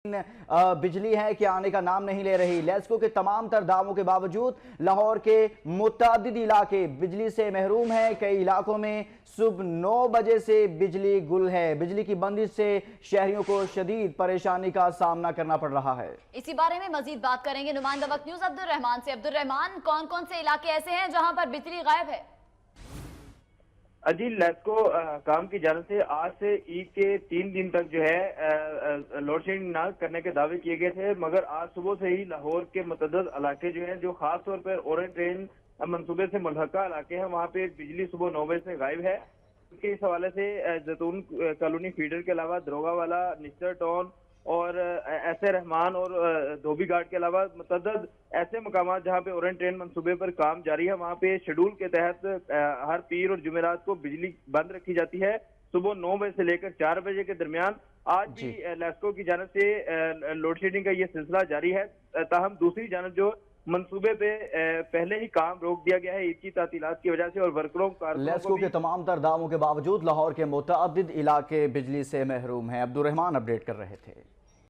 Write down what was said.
बिजली है कि आने का नाम नहीं ले रही। लेस्को के तमाम तर दावों के बावजूद लाहौर के मुतअद्दिद इलाके बिजली से महरूम हैं। कई इलाकों में सुबह 9 बजे से बिजली गुल है। बिजली की बंदिश से शहरियों को शदीद परेशानी का सामना करना पड़ रहा है। इसी बारे में मजीद बात करेंगे नुमाइंदा वक्त न्यूज़ अब्दुल रहमान से। अब्दुल रहमान, कौन कौन से इलाके ऐसे हैं जहां पर बिजली गायब है? अजी, लेस्को काम की जानिब से आज से ईद के 3 दिन तक जो है लोड शेडिंग न करने के दावे किए गए थे, मगर आज सुबह से ही लाहौर के मुतअद्दिद इलाके जो हैं, जो खास तौर पर ऑरेंज ट्रेन मंसूबे से मुल्हका इलाके हैं, वहाँ पे बिजली सुबह 9 बजे से गायब है। इस हवाले से जैतून कॉलोनी फीडर के अलावा दरोगा वाला, निस्टर टाउन और ऐसे रहमान और धोबी घाट के अलावा मुतअद्दिद ऐसे मकामात जहाँ पे ऑरेंज ट्रेन मंसूबे पर काम जारी है, वहाँ पे शेड्यूल के तहत हर पीर और जुमेरात को बिजली बंद रखी जाती है सुबह 9 बजे से लेकर 4 बजे के दरमियान। आज भी लेस्को की जानिब से लोड शेडिंग का ये सिलसिला जारी है। ताहम दूसरी जानिब जो मंसूबे पे पहले ही काम रोक दिया गया है ईद की तातीलात की वजह से, और वर्करों लेस्को के तमाम तर दावों के बावजूद लाहौर के मुतअद्दिद इलाके बिजली से महरूम हैं। अब्दुल रहमान अपडेट कर रहे थे।